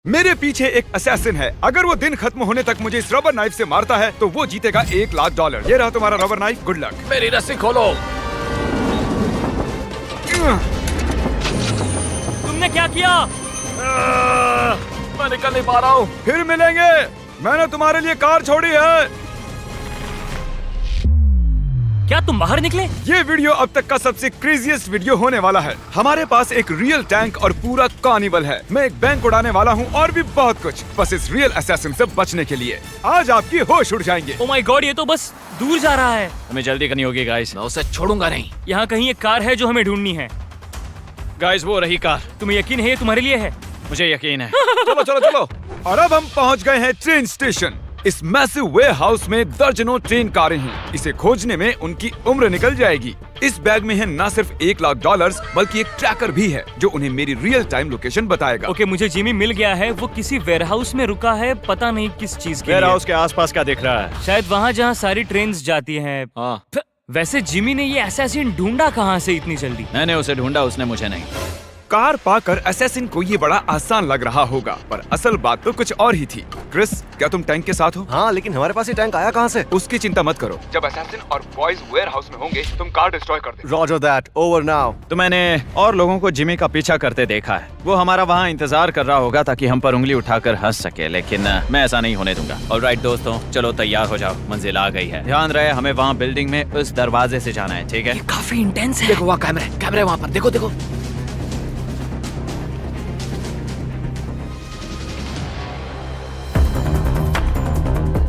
मेरे पीछे एक असैसिन है। अगर वो दिन खत्म होने तक मुझे इस रबर नाइफ से मारता है तो वो जीतेगा $1,00,000। ये रहा तुम्हारा रबर नाइफ, गुड लक। मेरी रस्सी खोलो। तुमने क्या किया? मैं निकल नहीं पा रहा हूँ। फिर मिलेंगे। मैंने तुम्हारे लिए कार छोड़ी है। क्या तुम बाहर निकले? ये वीडियो अब तक का सबसे क्रेजीएस्ट वीडियो होने वाला है। हमारे पास एक रियल टैंक और पूरा कार्निवल है। मैं एक बैंक उड़ाने वाला हूँ और भी बहुत कुछ, बस इस रियल असैसिन से बचने के लिए। आज आपकी होश उड़ जाएंगे। ओह माय गॉड, ये तो बस दूर जा रहा है। हमें जल्दी करनी होगी गाइस। मैं उसे छोड़ूंगा नहीं। यहाँ कहीं एक कार है जो हमें ढूंढनी है। गाइस वो रही कार। तुम्हें यकीन है ये तुम्हारे लिए है? मुझे यकीन है। चलो चलो चलो। और अब हम पहुँच गए हैं ट्रेन स्टेशन। इस मैसिव वेयरहाउस में दर्जनों ट्रेन कारें हैं। इसे खोजने में उनकी उम्र निकल जाएगी। इस बैग में है न सिर्फ $1,00,000 बल्कि एक ट्रैकर भी है जो उन्हें मेरी रियल टाइम लोकेशन बताएगा। ओके, मुझे जिमी मिल गया है। वो किसी वेयरहाउस में रुका है, पता नहीं किस चीज के वेयरहाउस के आसपास क्या दिख रहा है? शायद वहाँ जहाँ सारी ट्रेन जाती हैं। हाँ। वैसे जिमी ने ये असैसिन ढूंढा कहाँ से इतनी जल्दी? मैंने उसे ढूंढा, उसने मुझे नहीं। कार पाकर असैसिन को ये बड़ा आसान लग रहा होगा, पर असल बात तो कुछ और ही थी। क्रिस, क्या तुम टैंक के साथ हो? हाँ, लेकिन हमारे पास ये टैंक आया कहाँ से? उसकी चिंता मत करो। जब असैसिन और बॉयज वेयरहाउस में होंगे तुम कार डिस्ट्रॉय कर देना। Roger that, over now. तो मैंने और लोगों को जिमी का पीछा करते देखा है। वो हमारा वहाँ इंतजार कर रहा होगा ताकि हम पर उंगली उठाकर हंस सके, लेकिन मैं ऐसा नहीं होने दूंगा। ऑलराइट दोस्तों, चलो तैयार हो जाओ, मंजिल आ गई है। ध्यान रहे, हमें वहाँ बिल्डिंग में उस दरवाजे से जाना है, ठीक है? काफी इंटेंस है। देखो वहाँ कैमरे वहाँ पर, देखो देखो।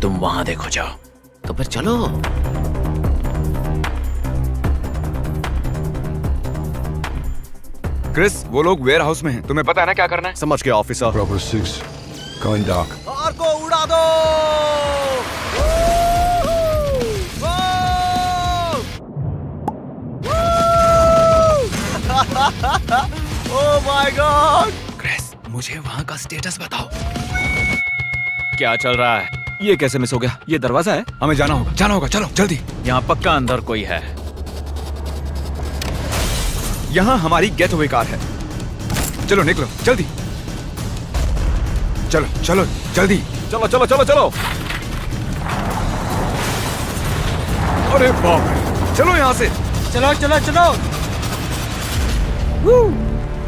तुम वहाँ देखो जाओ। तो फिर चलो। क्रिस, वो लोग वेयरहाउस में हैं। तुम्हें पता है ना क्या करना है? समझ गया officer. Bravo 6, going dark. Car को उड़ा दो। Oh my God. क्रिस, मुझे वहाँ का स्टेटस बताओ। क्या चल रहा है? ये कैसे मिस हो गया? ये दरवाजा है, हमें जाना होगा, चलो जल्दी। यहाँ पक्का अंदर कोई है। यहाँ हमारी गेटवे कार है। चलो निकलो जल्दी। चलो चलो जल्दी। चलो चलो चलो चलो। अरे बाप रे, चलो यहाँ से। चलो चलो चलो।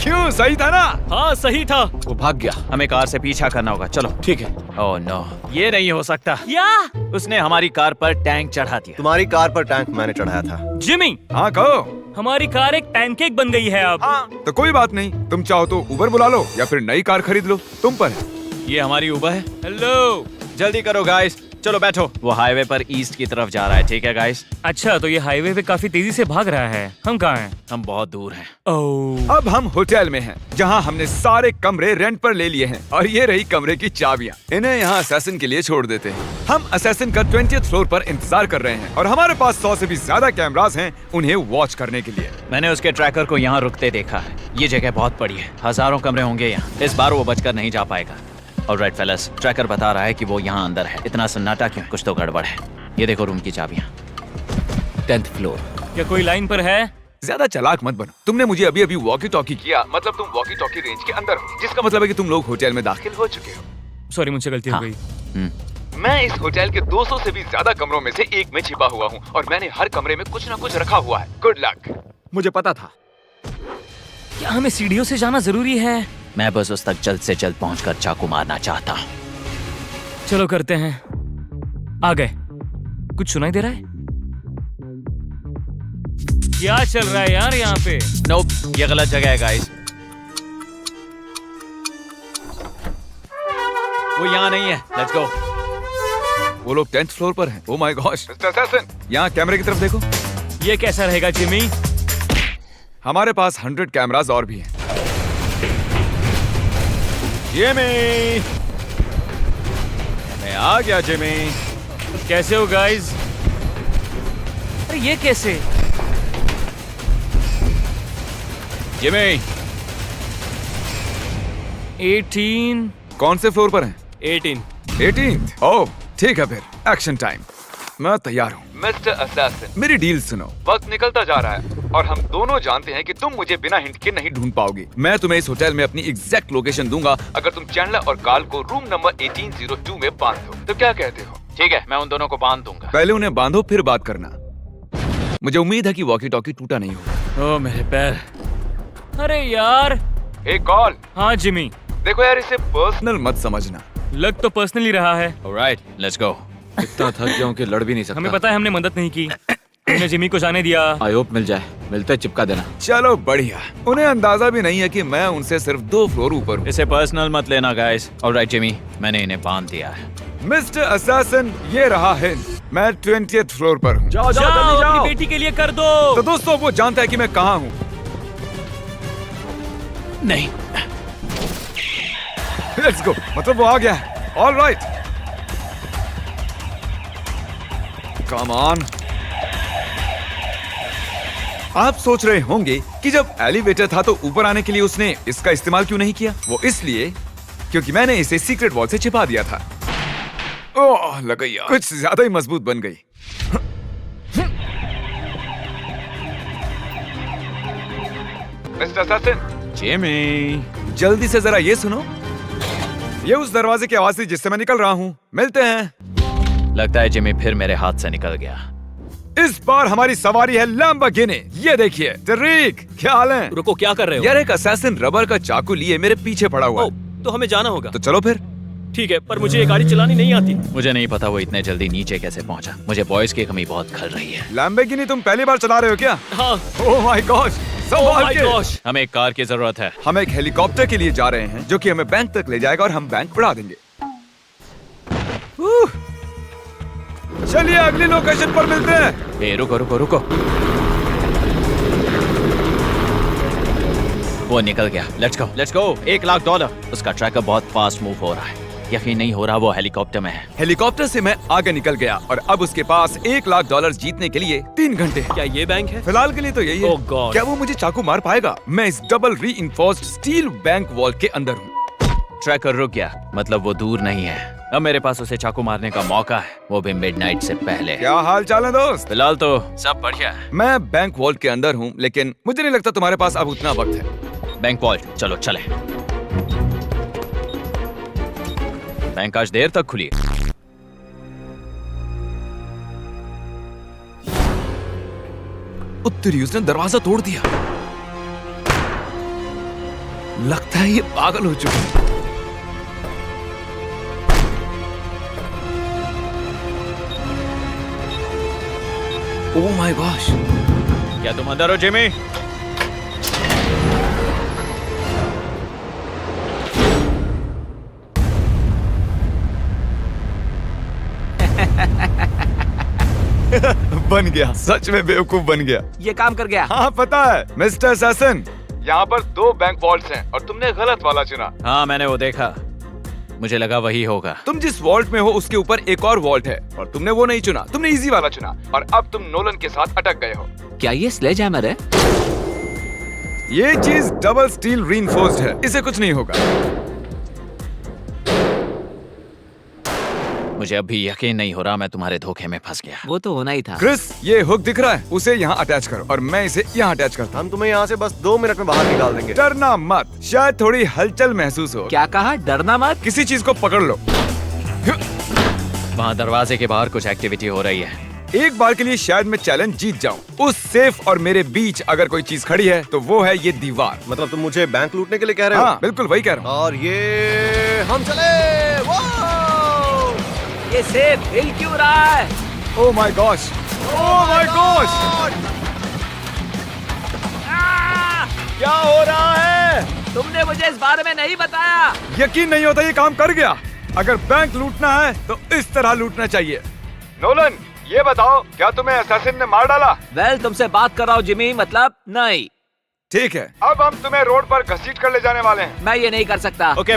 क्यों, सही था ना? हाँ सही था। वो भाग गया, हमें कार से पीछा करना होगा। चलो ठीक है। ओह नो, ये नहीं हो सकता। क्या? उसने हमारी कार पर टैंक चढ़ा दिया। तुम्हारी कार पर टैंक मैंने चढ़ाया था। जिमी, हाँ कहो। हमारी कार एक पैनकेक बन गई है अब। हाँ तो कोई बात नहीं, तुम चाहो तो उबर बुला लो या फिर नई कार खरीद लो, तुम पर है। ये हमारी उबर है। हेलो, जल्दी करो गाइस, चलो बैठो। वो हाईवे पर ईस्ट की तरफ जा रहा है, ठीक है गाइस? अच्छा तो ये हाईवे पे काफी तेजी से भाग रहा है। हम कहाँ हैं? हम बहुत दूर हैं। ओह, अब हम होटल में हैं, जहां हमने सारे कमरे रेंट पर ले लिए हैं और ये रही कमरे की चाबियां। इन्हें यहाँ असैसिन के लिए छोड़ देते हैं। हम असैसिन का 20th फ्लोर पर इंतजार कर रहे हैं और हमारे पास 100 से भी ज्यादा कैमरास हैं उन्हें वॉच करने के लिए। मैंने उसके ट्रैकर को यहाँ रुकते देखा है। ये जगह बहुत बड़ी है, हजारों कमरे होंगे यहाँ। इस बार वो बचकर नहीं जा पाएगा। ऑलराइट फेलस, ट्रैकर बता रहा है कि वो यहाँ अंदर है। इतना सन्नाटा क्यों? कुछ तो गड़बड़ है। ये देखो रूम की चाबियाँ। 10th floor. क्या कोई लाइन पर है? ज्यादा चालाक मत बनो। तुमने मुझे अभी अभी वॉकी टॉकी किया, मतलब तुम वॉकी टॉकी रेंज के अंदर हो, जिसका मतलब है कि तुम लोग होटल में दाखिल हो चुके हो। सॉरी, मुझसे गलती हो हाँ। गई। मैं इस होटल के 200 से भी ज्यादा कमरों में से एक में छिपा हुआ हूँ और मैंने हर कमरे में कुछ न कुछ रखा हुआ है। Good luck. मुझे पता था। क्या हमें सीढ़ियों से जाना जरूरी है? मैं बस उस तक जल्द से जल्द पहुंचकर चाकू मारना चाहता हूँ। चलो करते हैं। आ गए। कुछ सुनाई दे रहा है? क्या चल रहा है यार यहाँ पे? नोप, ये गलत जगह है गाइस। वो यहाँ नहीं है। Let's go. वो लोग 10th फ्लोर पर हैं। Oh my gosh. यहाँ कैमरे की तरफ देखो। ये कैसा रहेगा जिमी? हमारे पास 100 कैमरास और भी हैं। जिमी, मैं आ गया जिमी। कैसे हो गाइस? अरे ये कैसे? जिमी, 18। कौन से फ्लोर पर हैं? 18। 18th। ओह ठीक है, फिर एक्शन टाइम। मैं तैयार हूँ। मिस्टर असैसिन, मेरी डील सुनो। वक्त निकलता जा रहा है और हम दोनों जानते हैं कि तुम मुझे बिना हिंट के नहीं ढूंढ पाओगे। मैं तुम्हें इस होटल में अपनी एग्जैक्ट लोकेशन दूंगा अगर तुम चैंडलर और कार्ल को रूम नंबर 1802 में बांध दो। तो क्या कहते हो? ठीक है, मैं उन दोनों को बांध दूंगा। पहले उन्हें बांधो फिर बात करना। मुझे उम्मीद है कि वॉकी टॉकी टूटा नहीं होगा। ओ मेरे पैर। अरे यार। एक कॉल। हाँ जिमी, देखो यार, इसे पर्सनल मत समझना। लग तो पर्सनली रहा है। Alright, let's go. इतना थक गया हूं कि लड़ भी नहीं सकता। हमें पता है हमने मदद नहीं की। तुमने जिमी को जाने दिया। आई होप मिल जाए, मिलते चिपका देना। चलो बढ़िया। उन्हें अंदाजा भी नहीं है कि मैं उनसे सिर्फ 2 फ्लोर ऊपर हूँ। इसे पर्सनल मत लेना गाइस। ऑलराइट जिमी, मैंने इन्हें बांध दिया है। मिस्टर असैसिन, ये रहा हिंट। मैं 20th फ्लोर पर हूँ। जाओ अपनी बेटी के लिए कर दो। तो दोस्तों, वो जानता है कि मैं कहाँ हूँ। नहीं, लेट्स गो। मतलब वो आ गया है। Alright, come on. आप सोच रहे होंगे कि जब एलिवेटर था तो ऊपर आने के लिए उसने इसका इस्तेमाल क्यों नहीं किया। वो इसलिए क्योंकि मैंने इसे सीक्रेट वॉल से छिपा दिया था। ओह, लग गई यार। कुछ ज्यादा ही मजबूत बन गई। Mister assassin, Jimmy. जल्दी से जरा ये सुनो। ये उस दरवाजे की आवाज थी जिससे मैं निकल रहा हूँ। मिलते हैं। लगता है जिमी फिर मेरे हाथ से निकल गया। इस बार हमारी सवारी है लैम्बोर्गिनी। ये देखिए। तरीक, क्या हाल है? रुको, क्या कर रहे हो? यार, एक असैसिन रबर का चाकू लिए मेरे पीछे पड़ा हुआ ओ, है। तो हमें जाना होगा। तो चलो फिर। ठीक है, पर मुझे ये गाड़ी चलानी नहीं आती। मुझे नहीं पता वो इतने जल्दी नीचे कैसे पहुंचा। मुझे बॉयज की कमी बहुत खल रही है। लैम्बोर्गिनी तुम पहली बार चला रहे हो क्या? हाँ। ओह माय गॉड, ओह संभाल माय के। गॉश। हमें एक कार की जरूरत है। हम एक हेलीकॉप्टर के लिए जा रहे हैं जो कि हमें बैंक तक ले जाएगा और हम बैंक उड़ा देंगे। चलिए अगली लोकेशन पर मिलते हैं। ए, रुको रुको रुको। वो निकल गया। Let's go, let's go. $1,00,000। उसका ट्रैकर बहुत फास्ट मूव हो रहा है। यकीन नहीं हो रहा वो हेलीकॉप्टर में है। हेलीकॉप्टर से मैं आगे निकल गया और अब उसके पास $1,00,000 जीतने के लिए 3 घंटे हैं। क्या ये बैंक है? फिलहाल के लिए तो यही है। Oh God. क्या वो मुझे चाकू मार पाएगा? मैं इस double reinforced steel bank wall के अंदर हूँ। ट्रैकर रुक गया, मतलब वो दूर नहीं है। अब मेरे पास उसे चाकू मारने का मौका है, वो भी मिडनाइट से पहले। क्या हाल चाल है दोस्त? फिलहाल तो सब बढ़िया है। मैं बैंक वॉल के अंदर हूँ, लेकिन मुझे नहीं लगता तुम्हारे पास अब उतना वक्त है। बैंक वॉल्ट, चलो चले। बैंक आज देर तक खुली है। उत्तरी उसने दरवाजा तोड़ दिया। लगता है ये पागल हो चुका है। Oh my gosh. क्या तुम अंदर हो जिमी? बन गया, सच में बेवकूफ बन गया। ये काम कर गया। हाँ पता है मिस्टर असैसिन, यहाँ पर 2 बैंक वॉल्ट्स हैं और तुमने गलत वाला चुना। हाँ, मैंने वो देखा। मुझे लगा वही होगा। तुम जिस वॉल्ट में हो उसके ऊपर एक और वॉल्ट है और तुमने वो नहीं चुना। तुमने इजी वाला चुना और अब तुम नोलन के साथ अटक गए हो। क्या ये स्लेज हैमर है? ये चीज डबल स्टील रीइंफोर्स्ड है, इसे कुछ नहीं होगा। मुझे अभी यकीन नहीं हो रहा मैं तुम्हारे धोखे में फंस गया। वो तो होना ही था। क्रिस, ये हुक दिख रहा है, उसे यहाँ अटैच करो और मैं इसे यहाँ अटैच करता हूँ। हम तुम्हें यहाँ से बस 2 मिनट में बाहर निकाल देंगे। डरना मत, शायद थोड़ी हलचल महसूस हो। क्या कहा? डरना मत। किसी चीज को पकड़ लो। वहाँ दरवाजे के बाहर कुछ एक्टिविटी हो रही है। एक बार के लिए शायद मैं चैलेंज जीत जाऊं। उस सेफ और मेरे बीच अगर कोई चीज खड़ी है तो वो है ये दीवार। मतलब तुम मुझे बैंक लूटने के लिए कह रहे हो? हाँ बिल्कुल वही कह रहा हूँ। और ये हम चले। ये सेब हिल क्यों रहा है? Oh my gosh, oh my gosh, क्या हो रहा है? तुमने मुझे इस बारे में नहीं बताया। यकीन नहीं होता ये काम कर गया। अगर बैंक लूटना है तो इस तरह लूटना चाहिए। नोलन, ये बताओ क्या तुम्हें असैसिन ने मार डाला? वेल, तुमसे बात कर रहा हूँ जिमी, मतलब नहीं। ठीक है, अब हम तुम्हें रोड पर घसीट कर ले जाने वाले हैं। मैं ये नहीं कर सकता। ओके,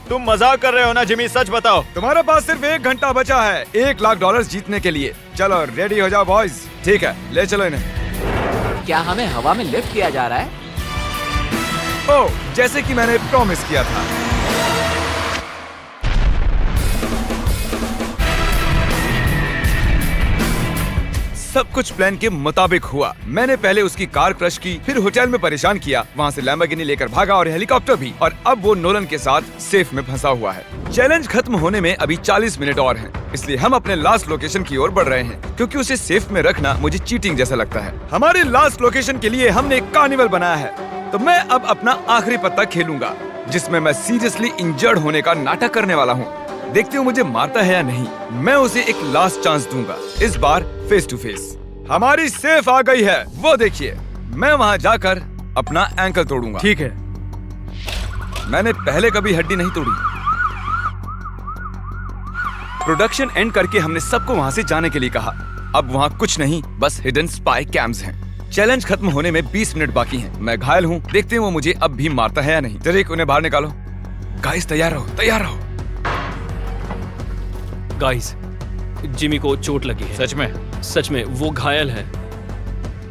तुम मजाक कर रहे हो ना जिमी? सच बताओ। तुम्हारे पास सिर्फ 1 घंटा बचा है $1,00,000 जीतने के लिए। चलो रेडी हो जाओ बॉयज। ठीक है, ले चलो इन्हें। क्या हमें हवा में लिफ्ट किया जा रहा है? ओह, जैसे कि मैंने प्रॉमिस किया था। सब कुछ प्लान के मुताबिक हुआ। मैंने पहले उसकी कार क्रश की, फिर होटल में परेशान किया, वहाँ से लैम्बोर्गिनी लेकर भागा और हेलीकॉप्टर भी, और अब वो नोलन के साथ सेफ में फंसा हुआ है। चैलेंज खत्म होने में अभी 40 मिनट और हैं, इसलिए हम अपने लास्ट लोकेशन की ओर बढ़ रहे हैं, क्योंकि उसे सेफ में रखना मुझे चीटिंग जैसा लगता है। हमारी लास्ट लोकेशन के लिए हमने एक कार्निवल बनाया है, तो मैं अब अपना आखिरी पत्ता खेलूंगा, जिसमें मैं सीरियसली इंजर्ड होने का नाटक करने वाला हूँ। देखते हो मुझे मारता है या नहीं। मैं उसे एक लास्ट चांस दूंगा, इस बार फेस टू फेस। हमारी सेफ आ गई है, वो देखिए। मैं वहाँ जाकर अपना एंकल तोड़ूंगा। ठीक है। मैंने पहले कभी हड्डी नहीं तोड़ी। प्रोडक्शन एंड करके हमने सबको वहाँ से जाने के लिए कहा। अब वहाँ कुछ नहीं, बस हिडन स्पाई कैम्स हैं। चैलेंज खत्म होने में 20 मिनट बाकी हैं। मैं घायल हूँ, देखते हैं वो मुझे अब भी मारता है या नहीं। जरीक, उन्हें बाहर निकालो। गाइस तैयार रहो, तैयार रहो। गाइस, जिमी को चोट लगी है। सच में? सच में, वो घायल है।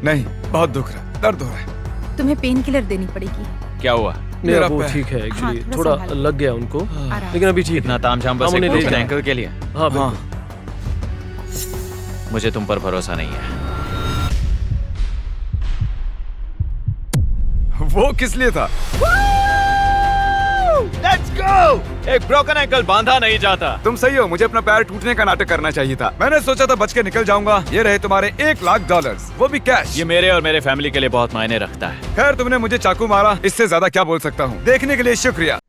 नहीं, बहुत दुख रहा, दर्द हो रहा है। तुम्हें पेन किलर देनी पड़ेगी। क्या हुआ? मेरा वो पैर। ठीक है एक्चुअली, हाँ, थोड़ा संभाल। लग गया उनको, आराम। लेकिन अभी ठीक इतना है। तामझाम बस हम एक उन्हें ले broken जाएं। ankle के लिए? हाँ बिल्कुल। मुझे तुम पर भरोसा नहीं है। वो किस लिए था? Let's go! एक ब्रोकन एंकल बांधा नहीं जाता। तुम सही हो, मुझे अपना पैर टूटने का नाटक करना चाहिए था। मैंने सोचा था बच के निकल जाऊंगा। ये रहे तुम्हारे $1,00,000, वो भी कैश। ये मेरे और मेरे फैमिली के लिए बहुत मायने रखता है। खैर, तुमने मुझे चाकू मारा, इससे ज्यादा क्या बोल सकता हूँ। देखने के लिए शुक्रिया।